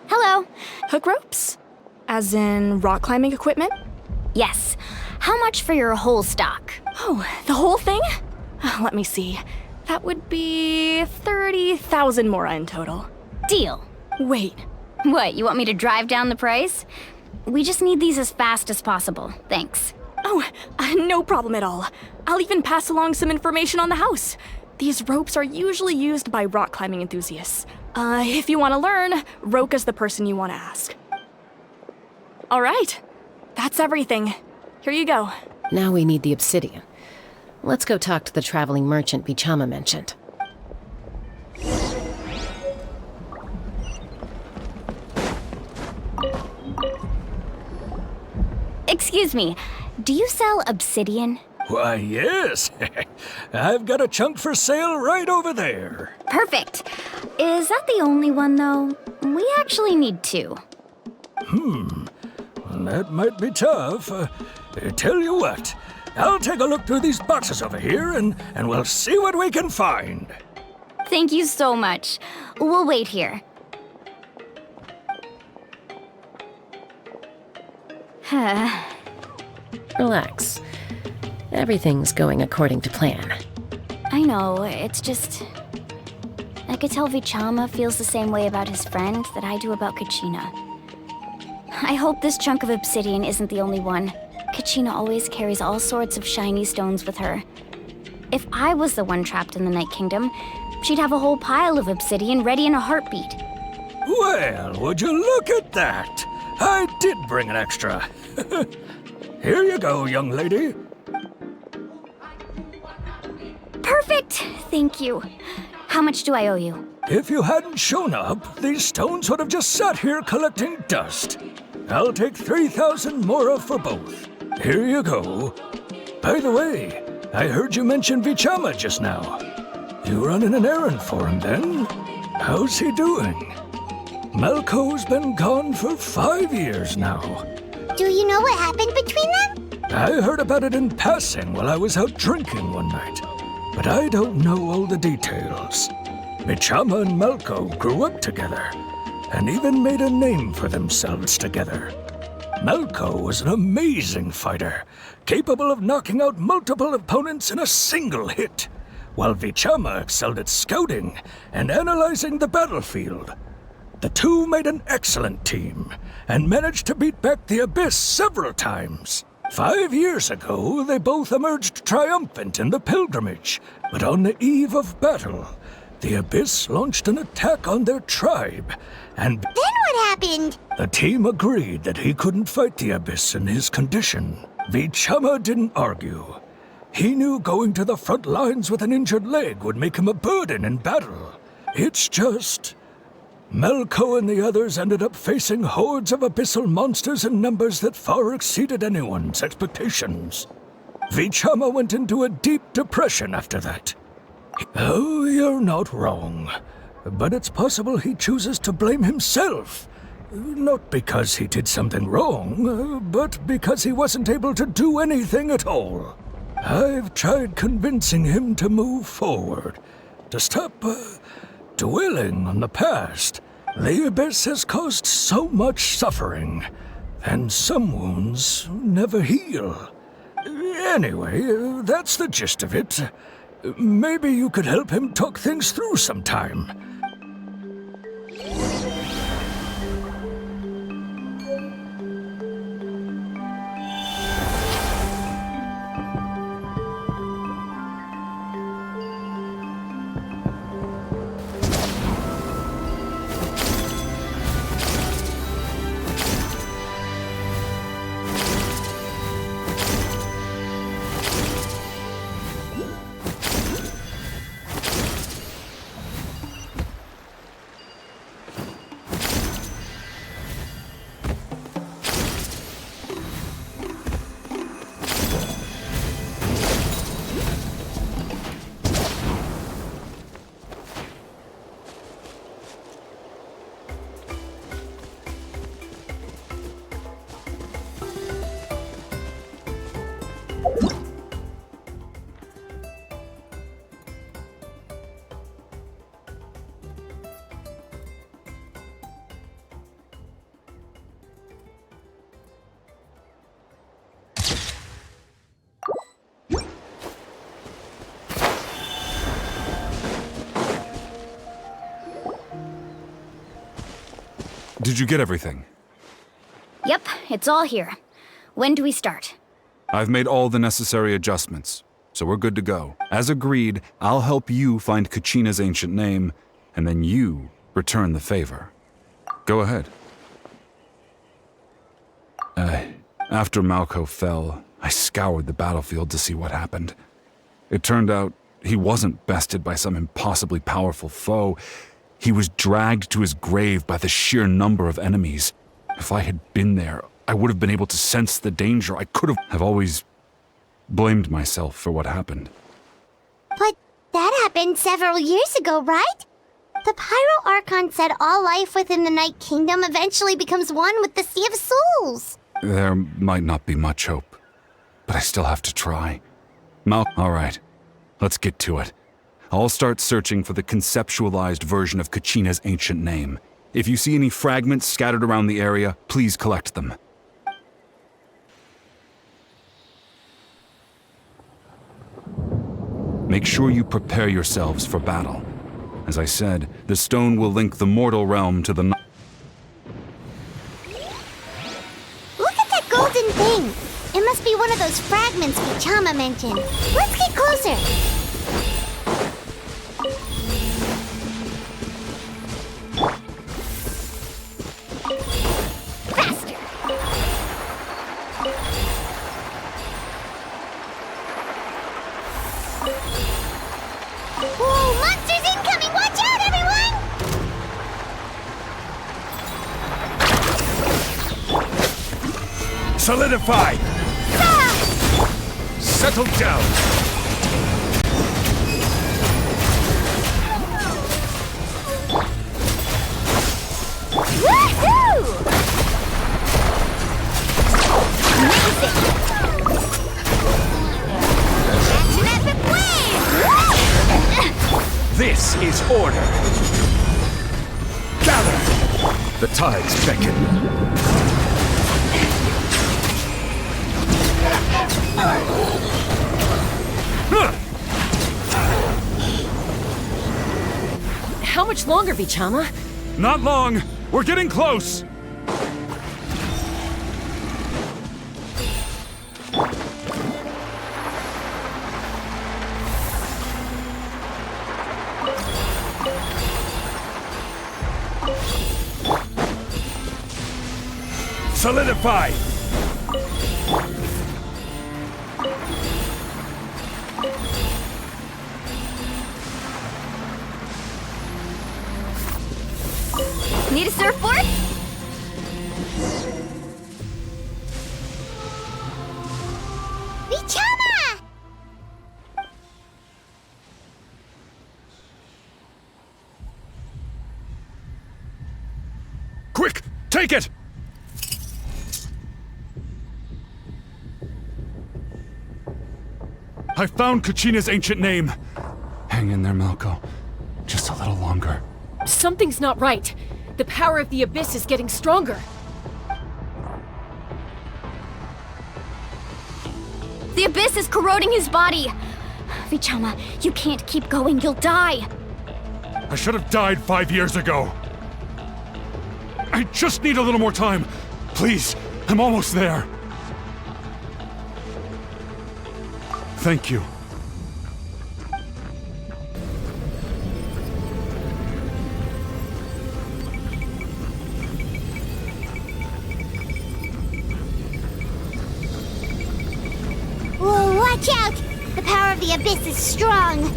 Hello. Hook ropes? As in rock climbing equipment? Yes. How much for your whole stock? Oh, the whole thing? Let me see. That would be 30,000 mora in total. Deal. Wait. What, you want me to drive down the price? We just need these as fast as possible. Thanks. Oh, no problem at all. I'll even pass along some information on the house. These ropes are usually used by rock climbing enthusiasts. If you want to learn, Roka's the person you want to ask. All right. That's everything. Here you go. Now we need the obsidian. Let's go talk to the traveling merchant Vichama mentioned. Excuse me, do you sell obsidian? Why, yes. I've got a chunk for sale right over there. Perfect. Is that the only one, though? We actually need two. That might be tough. Tell you what, I'll take a look through these boxes over here and we'll see what we can find. Thank you so much. We'll wait here. Relax. Everything's going according to plan. I know, it's just... I could tell Vichama feels the same way about his friend that I do about Kachina. I hope this chunk of obsidian isn't the only one. Kachina always carries all sorts of shiny stones with her. If I was the one trapped in the Night Kingdom, she'd have a whole pile of obsidian ready in a heartbeat. Well, would you look at that? I did bring an extra. Here you go, young lady. Perfect! Thank you. How much do I owe you? If you hadn't shown up, these stones would have just sat here collecting dust. I'll take 3,000 mora for both. Here you go. By the way, I heard you mention Vichama just now. You running an errand for him then? How's he doing? Malko's been gone for 5 years now. Do you know what happened between them? I heard about it in passing while I was out drinking one night, but I don't know all the details. Vichama and Malko grew up together, and even made a name for themselves together. Malko was an amazing fighter, capable of knocking out multiple opponents in a single hit, while Vichama excelled at scouting and analyzing the battlefield. The two made an excellent team, and managed to beat back the Abyss several times. 5 years ago, they both emerged triumphant in the pilgrimage, but on the eve of battle, the Abyss launched an attack on their tribe, and Then what happened? the team agreed that he couldn't fight the Abyss in his condition. Vichama didn't argue. He knew going to the front lines with an injured leg would make him a burden in battle. It's just... Melko and the others ended up facing hordes of abyssal monsters in numbers that far exceeded anyone's expectations. Vichama went into a deep depression after that. Oh, you're not wrong. But it's possible he chooses to blame himself. Not because he did something wrong, but because he wasn't able to do anything at all. I've tried convincing him to move forward, to stop dwelling on the past. The Abyss has caused so much suffering, and some wounds never heal. Anyway, that's the gist of it. Maybe you could help him talk things through sometime. Did you get everything? Yep, it's all here. When do we start? I've made all the necessary adjustments, so we're good to go. As agreed, I'll help you find Kachina's ancient name, and then you return the favor. Go ahead. After Malko fell, I scoured the battlefield to see what happened. It turned out he wasn't bested by some impossibly powerful foe. He was dragged to his grave by the sheer number of enemies. If I had been there, I would have been able to sense the danger. I could have... I've always blamed myself for what happened. But that happened several years ago, right? The Pyro Archon said all life within the Night Kingdom eventually becomes one with the Sea of Souls. There might not be much hope, but I still have to try. All right, let's get to it. I'll start searching for the conceptualized version of Kachina's ancient name. If you see any fragments scattered around the area, please collect them. Make sure you prepare yourselves for battle. As I said, the stone will link the mortal realm to the... Look at that golden thing! It must be one of those fragments Vichama mentioned. Let's get closer! Faster! Whoa, monsters incoming! Watch out, everyone! Solidify! Settle down! Woohoo! Amazing! That's an epic wave! This is order! Gather! The tides beckon. How much longer, Vichama? Not long! We're getting close! Solidify! Need a surfboard? Vichama! Quick! Take it! I found Kachina's ancient name. Hang in there, Malko. Just a little longer. Something's not right. The power of the Abyss is getting stronger. The Abyss is corroding his body. Vichama, you can't keep going. You'll die. I should have died 5 years ago. I just need a little more time. Please, I'm almost there. Thank you. Whoa, watch out! The power of the Abyss is strong.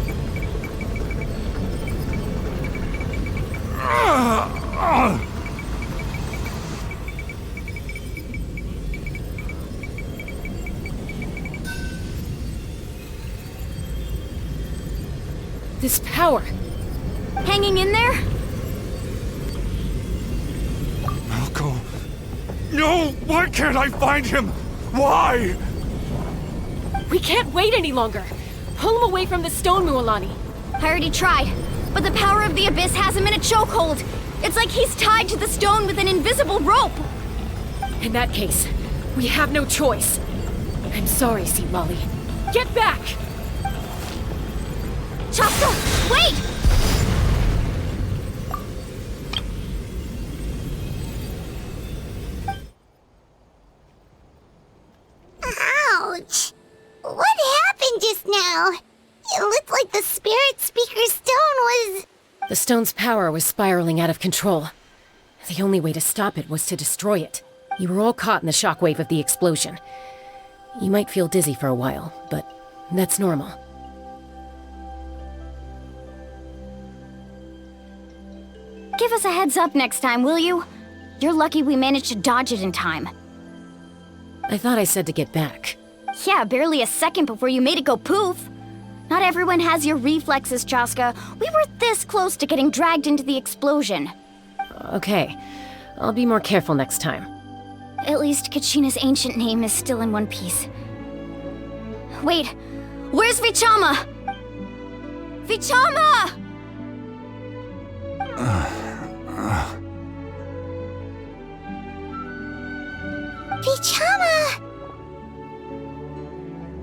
This power. Hanging in there? Malko. No! Why can't I find him? Why? We can't wait any longer. Pull him away from the stone, Mualani. I already tried, but the power of the Abyss has him in a chokehold. It's like he's tied to the stone with an invisible rope. In that case, we have no choice. I'm sorry, Seat Lolly. Get back! Chaska, wait! Ouch! What happened just now? It looked like the Spirit Speaker's stone was... The stone's power was spiraling out of control. The only way to stop it was to destroy it. You were all caught in the shockwave of the explosion. You might feel dizzy for a while, but that's normal. Give us a heads up next time, will you? You're lucky we managed to dodge it in time. I thought I said to get back. Yeah, barely a second before you made it go poof. Not everyone has your reflexes, Chaska. We were this close to getting dragged into the explosion. Okay, I'll be more careful next time. At least Kachina's ancient name is still in one piece. Wait, where's Vichama? Vichama! Vichama!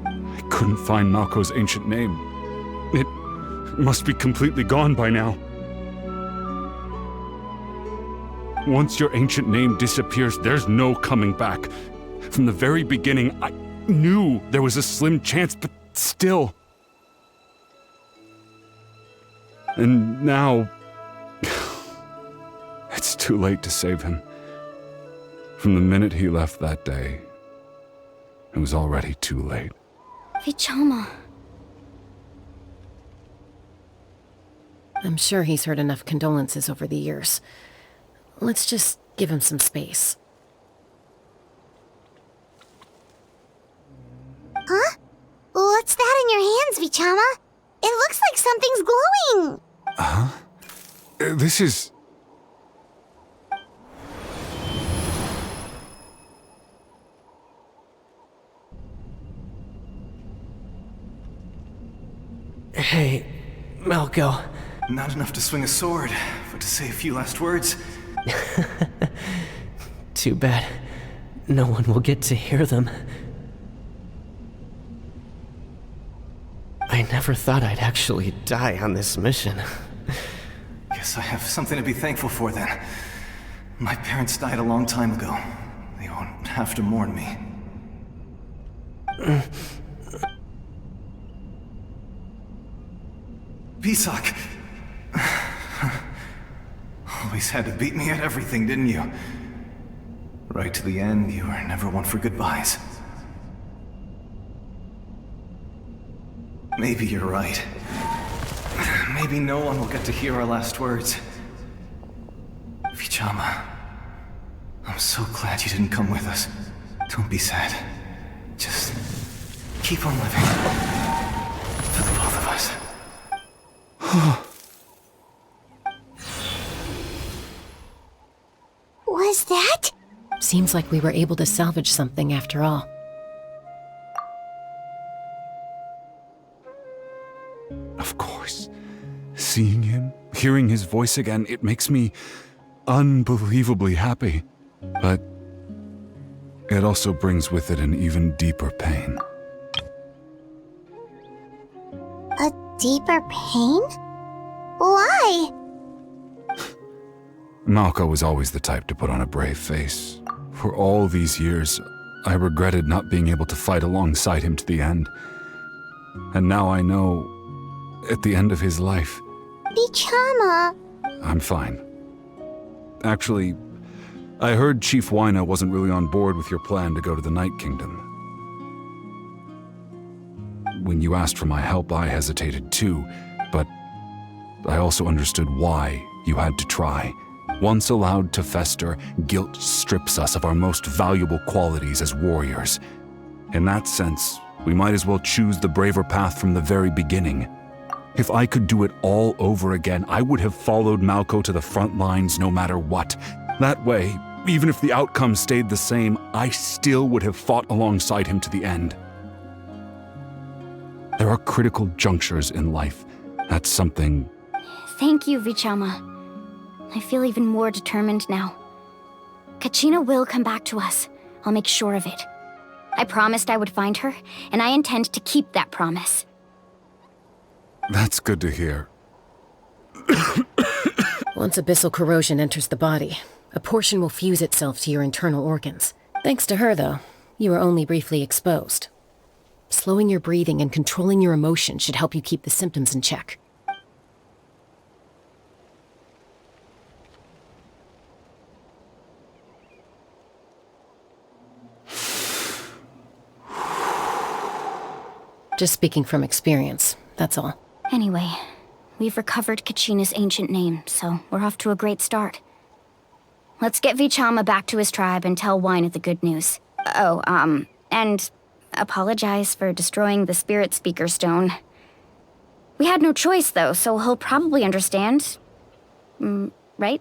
I couldn't find Malko's ancient name. It must be completely gone by now. Once your ancient name disappears, there's no coming back. From the very beginning, I knew there was a slim chance, but still. And now... it's too late to save him. From the minute he left that day, it was already too late. Vichama. I'm sure he's heard enough condolences over the years. Let's just give him some space. Huh? What's that in your hands, Vichama? It looks like something's glowing! This is... Hey, Malko. Not enough to swing a sword, but to say a few last words. Too bad. No one will get to hear them. I never thought I'd actually die on this mission. Guess I have something to be thankful for then. My parents died a long time ago. They won't have to mourn me. Pisak! Always had to beat me at everything, didn't you? Right to the end, you were never one for goodbyes. Maybe you're right. Maybe no one will get to hear our last words. If Vichama, I'm so glad you didn't come with us. Don't be sad. Just keep on living. For the both of us. Was that? Seems like we were able to salvage something after all. Of course. Seeing him, hearing his voice again, it makes me unbelievably happy. But it also brings with it an even deeper pain. A deeper pain? Why? Malco was always the type to put on a brave face. For all these years, I regretted not being able to fight alongside him to the end. And now I know, at the end of his life, Vichama. I'm fine. Actually, I heard Chief Wyna wasn't really on board with your plan to go to the Night Kingdom. When you asked for my help, I hesitated too, but I also understood why you had to try. Once allowed to fester, guilt strips us of our most valuable qualities as warriors. In that sense, we might as well choose the braver path from the very beginning. If I could do it all over again, I would have followed Malco to the front lines no matter what. That way, even if the outcome stayed the same, I still would have fought alongside him to the end. There are critical junctures in life. That's something... Thank you, Vichama. I feel even more determined now. Kachina will come back to us. I'll make sure of it. I promised I would find her, and I intend to keep that promise. That's good to hear. Once abyssal corrosion enters the body, a portion will fuse itself to your internal organs. Thanks to her, though, you were only briefly exposed. Slowing your breathing and controlling your emotions should help you keep the symptoms in check. Just speaking from experience, that's all. Anyway, we've recovered Kachina's ancient name, so we're off to a great start. Let's get Vichama back to his tribe and tell Wyna the good news. Oh, and apologize for destroying the Spirit Speaker Stone. We had no choice, though, so he'll probably understand. Right?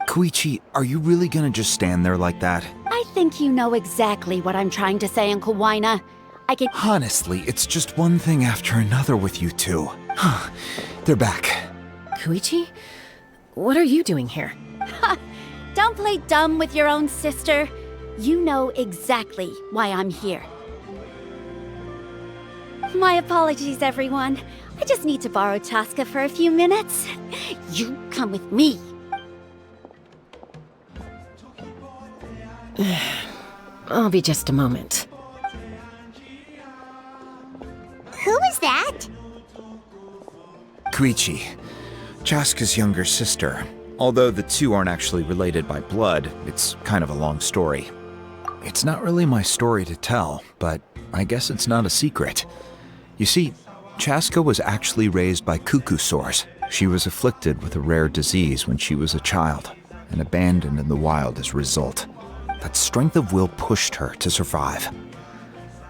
Koichi, are you really gonna just stand there like that? I think you know exactly what I'm trying to say, Uncle Wyna. I can... Honestly, it's just one thing after another with you two. They're back. Koichi? What are you doing here? Don't play dumb with your own sister. You know exactly why I'm here. My apologies, everyone. I just need to borrow Chaska for a few minutes. You come with me. I'll be just a moment. Who is that? Koichi, Chaska's younger sister. Although the two aren't actually related by blood, it's kind of a long story. It's not really my story to tell, but I guess it's not a secret. You see, Chaska was actually raised by Cuckoosaurs. She was afflicted with a rare disease when she was a child, and abandoned in the wild as a result. That strength of will pushed her to survive,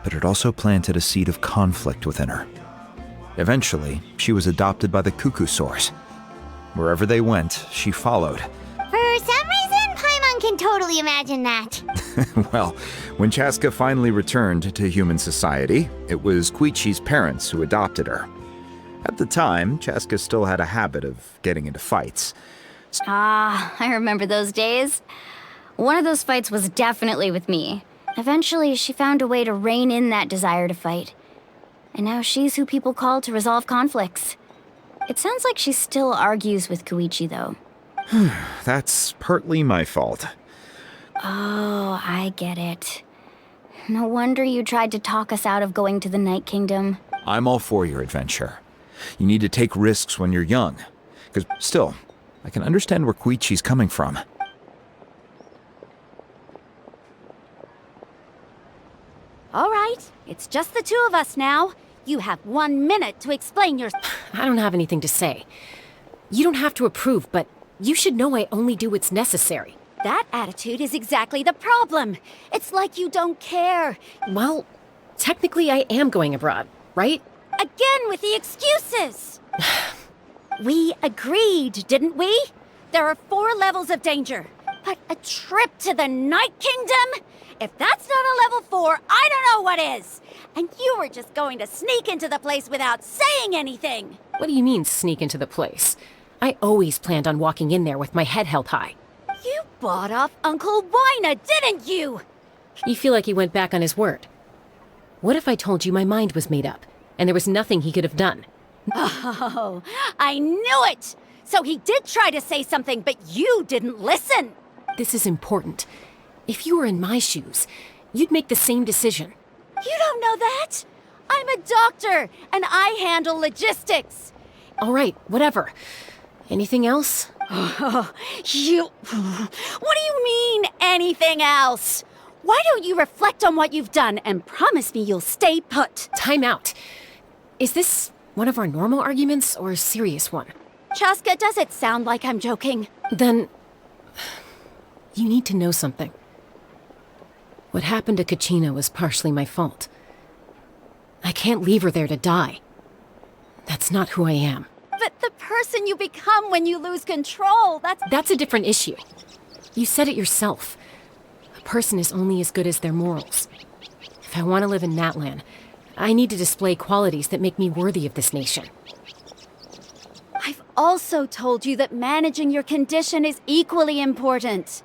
but it also planted a seed of conflict within her. Eventually, she was adopted by the Cuckoosaurs. Wherever they went, she followed. For some reason, Paimon can totally imagine that. Well, when Chaska finally returned to human society, it was Koichi's parents who adopted her. At the time, Chaska still had a habit of getting into fights. I remember those days. One of those fights was definitely with me. Eventually, she found a way to rein in that desire to fight. And now she's who people call to resolve conflicts. It sounds like she still argues with Koichi, though. That's partly my fault. Oh, I get it. No wonder you tried to talk us out of going to the Night Kingdom. I'm all for your adventure. You need to take risks when you're young. Because still, I can understand where Koichi's coming from. It's just the two of us now. You have 1 minute to explain your... I don't have anything to say. You don't have to approve, but you should know I only do what's necessary. That attitude is exactly the problem. It's like you don't care. Well, technically I am going abroad, right? Again with the excuses! We agreed, didn't we? There are 4 levels of danger. But a trip to the Night Kingdom? If that's not a level 4, I don't know what is! And you were just going to sneak into the place without saying anything! What do you mean, sneak into the place? I always planned on walking in there with my head held high. You bought off Uncle Wina, didn't you? You feel like he went back on his word. What if I told you my mind was made up, and there was nothing he could have done? Oh, I knew it! So he did try to say something, but you didn't listen! This is important. If you were in my shoes, you'd make the same decision. You don't know that? I'm a doctor, and I handle logistics. All right, whatever. Anything else? What do you mean, anything else? Why don't you reflect on what you've done and promise me you'll stay put? Time out. Is this one of our normal arguments or a serious one? Chaska, does it sound like I'm joking? Then... you need to know something. What happened to Kachina was partially my fault. I can't leave her there to die. That's not who I am. But the person you become when you lose control, That's a different issue. You said it yourself. A person is only as good as their morals. If I want to live in Natlan, I need to display qualities that make me worthy of this nation. I've also told you that managing your condition is equally important.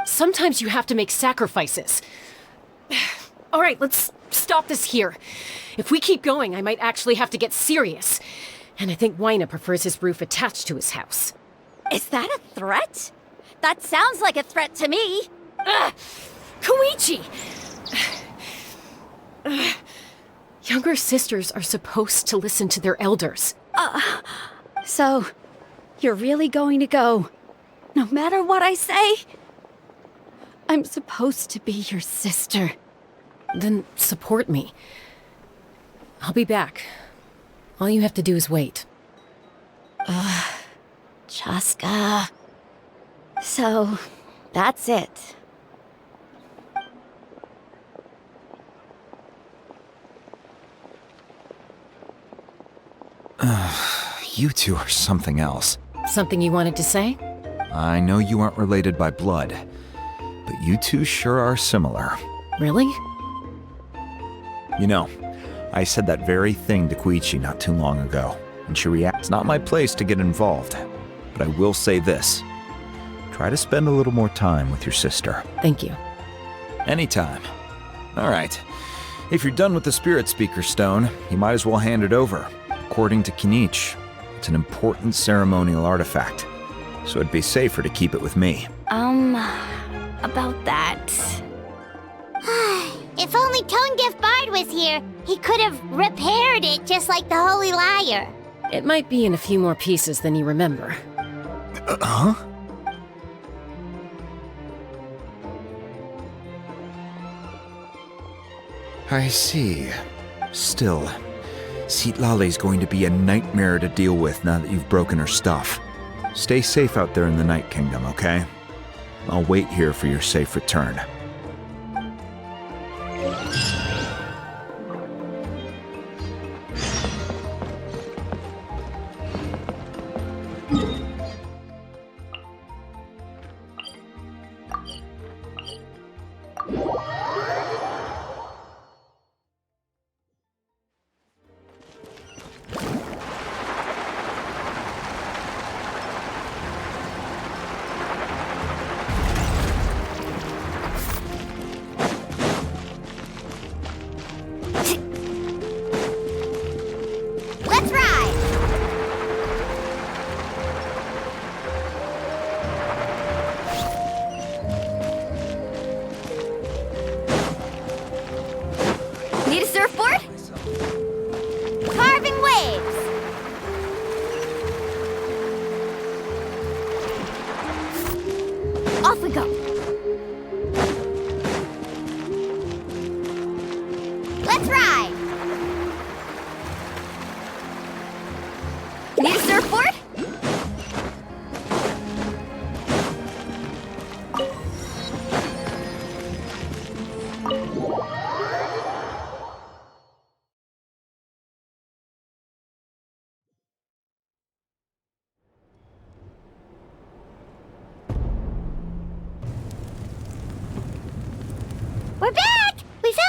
Sometimes you have to make sacrifices. All right, let's stop this here. If we keep going, I might actually have to get serious. And I think Wina prefers his roof attached to his house. Is that a threat? That sounds like a threat to me. Koichi! Younger sisters are supposed to listen to their elders. So, you're really going to go, no matter what I say? I'm supposed to be your sister. Then support me. I'll be back. All you have to do is wait. Chaska. So, that's it. You two are something else. Something you wanted to say? I know you aren't related by blood, but you two sure are similar. Really? You know, I said that very thing to Koichi not too long ago, and she reacted. It's not my place to get involved, but I will say this. Try to spend a little more time with your sister. Thank you. Anytime. All right. If you're done with the Spirit Speaker Stone, you might as well hand it over. According to Kinich, it's an important ceremonial artifact, so it'd be safer to keep it with me. About that... If only Tone Deaf Bard was here, he could have repaired it just like the Holy Liar. It might be in a few more pieces than you remember. Huh? I see. Still, Citlali's going to be a nightmare to deal with now that you've broken her stuff. Stay safe out there in the Night Kingdom, okay? I'll wait here for your safe return. Let's ride! Need a surfboard? Carving waves! Off we go.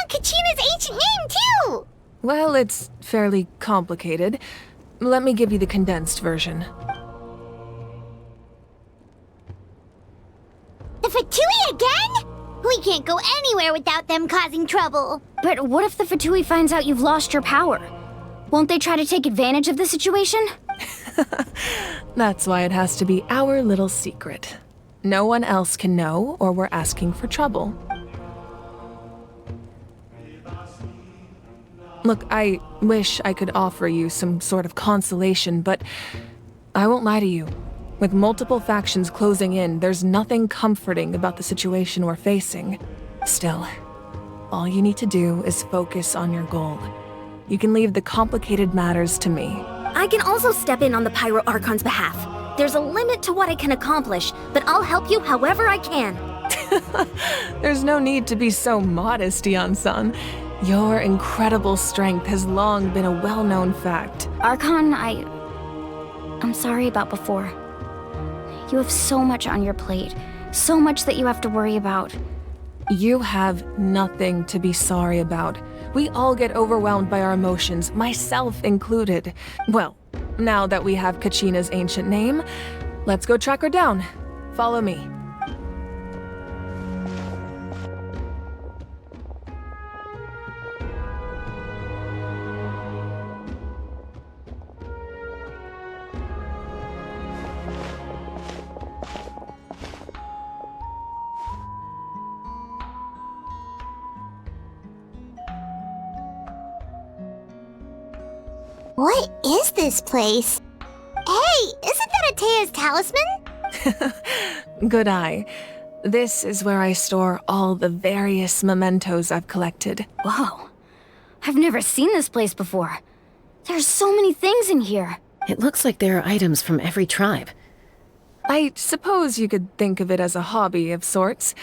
found Kachina's ancient name, too! Well, it's fairly complicated. Let me give you the condensed version. The Fatui again? We can't go anywhere without them causing trouble. But what if the Fatui finds out you've lost your power? Won't they try to take advantage of the situation? That's why it has to be our little secret. No one else can know, or we're asking for trouble. Look, I wish I could offer you some sort of consolation, but I won't lie to you. With multiple factions closing in, there's nothing comforting about the situation we're facing. Still, all you need to do is focus on your goal. You can leave the complicated matters to me. I can also step in on the Pyro Archon's behalf. There's a limit to what I can accomplish, but I'll help you however I can. There's no need to be so modest, Dion-san. Your incredible strength has long been a well-known fact. Archon, I'm sorry about before. You have so much on your plate. So much that you have to worry about. You have nothing to be sorry about. We all get overwhelmed by our emotions, myself included. Well, now that we have Kachina's ancient name, let's go track her down. Follow me. What is this place? Hey, isn't that Atea's talisman? Good eye. This is where I store all the various mementos I've collected. Whoa. I've never seen this place before. There's so many things in here. It looks like there are items from every tribe. I suppose you could think of it as a hobby of sorts,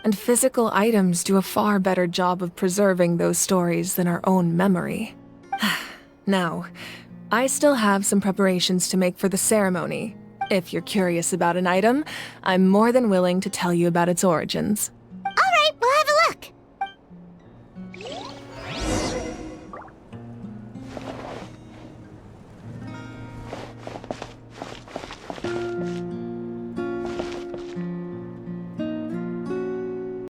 and physical items do a far better job of preserving those stories than our own memory. Now, I still have some preparations to make for the ceremony. If you're curious about an item, I'm more than willing to tell you about its origins. All right, we'll have a look.